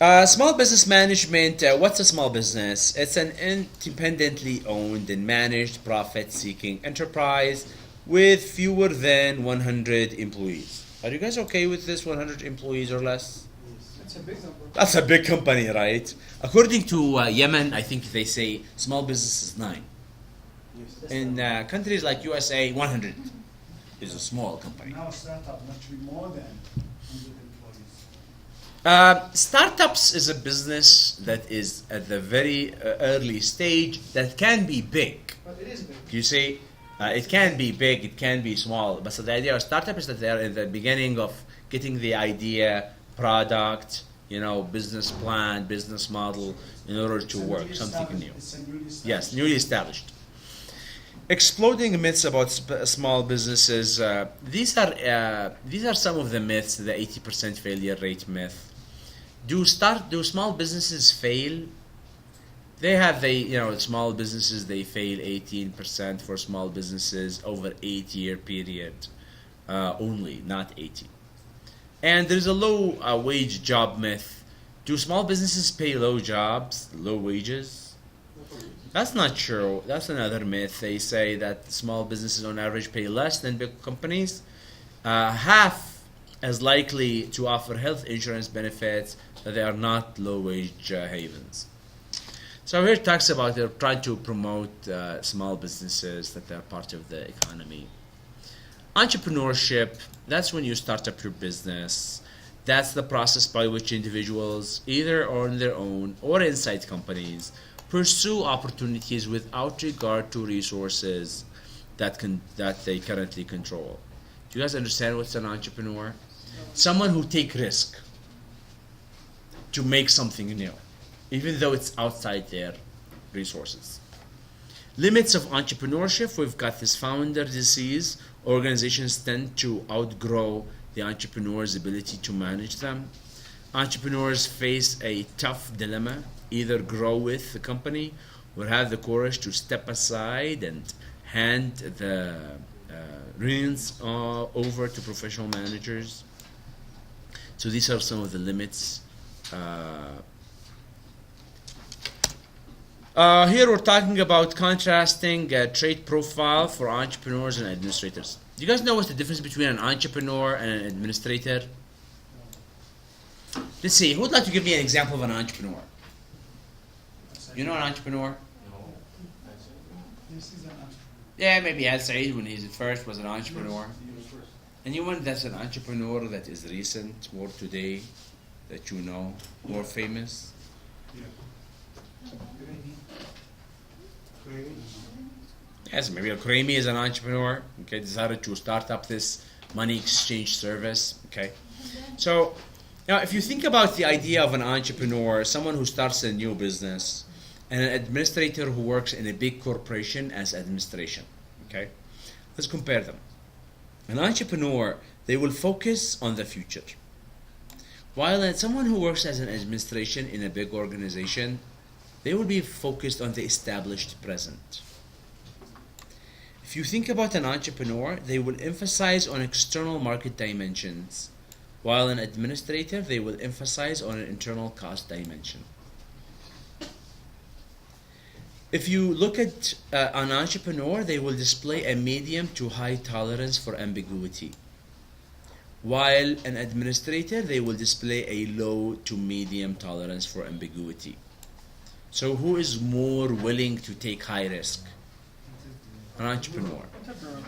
Small business management. What's a small business? It's an independently owned and managed profit-seeking enterprise with fewer than 100 employees. Are you guys okay with this 100 employees or less? That's a big number. That's a big company, right? According to Yemen, I think they say small business is 9. Yes. In countries like USA, 100 is a small company. Now startup much more than 100 employees. Startups is a business that is at the very early stage that can be big. But it is big. You see, it can be big, it can be small. But so the idea of startup is that they are in the beginning of getting the idea, product, business plan, business model in order to work, something new. It's a newly established. Yes, newly established. Exploding myths about small businesses. These are some of the myths. The 80% failure rate myth. Do small businesses fail? Small businesses, they fail 18% for small businesses over 8-year period only, not 80. And there's a low wage job myth. Do small businesses pay low wages? That's not true. That's another myth. They say that small businesses on average pay less than big companies. Half as likely to offer health insurance benefits, that they are not low wage havens. So here it talks about they're trying to promote small businesses, that they're part of the economy. Entrepreneurship, that's when you start up your business. That's the process by which individuals, either on their own or inside companies, pursue opportunities without regard to resources that they currently control. Do you guys understand what's an entrepreneur? Someone who take risk to make something new, even though it's outside their resources. Limits of entrepreneurship, we've got this founder disease. Organizations tend to outgrow the entrepreneur's ability to manage them. Entrepreneurs face a tough dilemma, either grow with the company or have the courage to step aside and hand the reins over to professional managers. So these are some of the limits. Here we're talking about contrasting trait profile for entrepreneurs and administrators. Do you guys know what's the difference between an entrepreneur and an administrator? Let's see, who would like to give me an example of an entrepreneur? You know an entrepreneur? This is an entrepreneur. Yeah, maybe Al Saeed when he's at first was an entrepreneur. Anyone that's an entrepreneur that is recent, more today, that you know, more famous? Yes, maybe Al-Quraimi is an entrepreneur, okay, decided to start up this money exchange service, okay. So, if you think about the idea of an entrepreneur, someone who starts a new business, and an administrator who works in a big corporation as administration, okay, let's compare them. An entrepreneur, they will focus on the future, while someone who works as an administration in a big organization, they will be focused on the established present. If you think about an entrepreneur, they will emphasize on external market dimensions, while an administrator, they will emphasize on an internal cost dimension. If you look at an entrepreneur, they will display a medium to high tolerance for ambiguity, while an administrator, they will display a low to medium tolerance for ambiguity. So who is more willing to take high risk? An entrepreneur.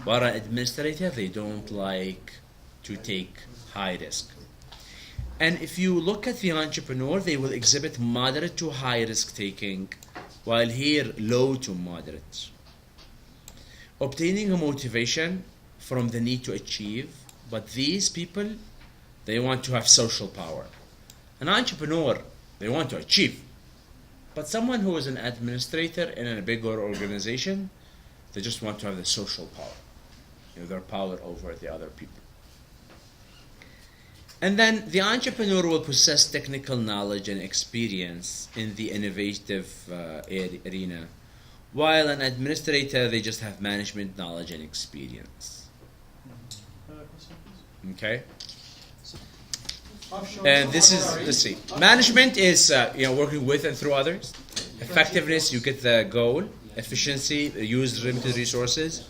But an administrator, they don't like to take high risk. And if you look at the entrepreneur, they will exhibit moderate to high risk taking, while here low to moderate. Obtaining a motivation from the need to achieve, but these people, they want to have social power. An entrepreneur, they want to achieve. But someone who is an administrator in a bigger organization, they just want to have the social power, their power over the other people. And then the entrepreneur will possess technical knowledge and experience in the innovative arena, while an administrator, they just have management knowledge and experience. Okay? And this is, let's see, management is working with and through others. Effectiveness, you get the goal. Efficiency, use limited resources.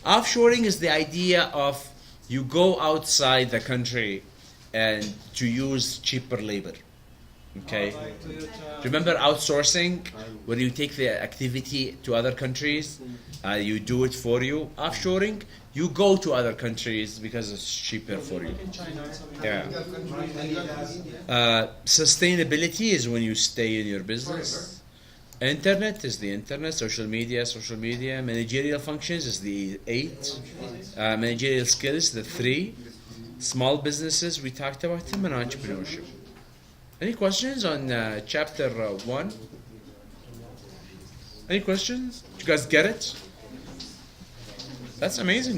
Offshoring is the idea of you go outside the country and to use cheaper labor. Okay. Remember outsourcing, where you take the activity to other countries, you do it for you. Offshoring, you go to other countries because it's cheaper for you. Yeah. Sustainability is when you stay in your business. Internet is the internet. Social media. Managerial functions is the 8. Managerial skills, the 3. Small businesses, we talked about them, and entrepreneurship. Any questions on chapter 1? Any questions? Did you guys get it? That's amazing.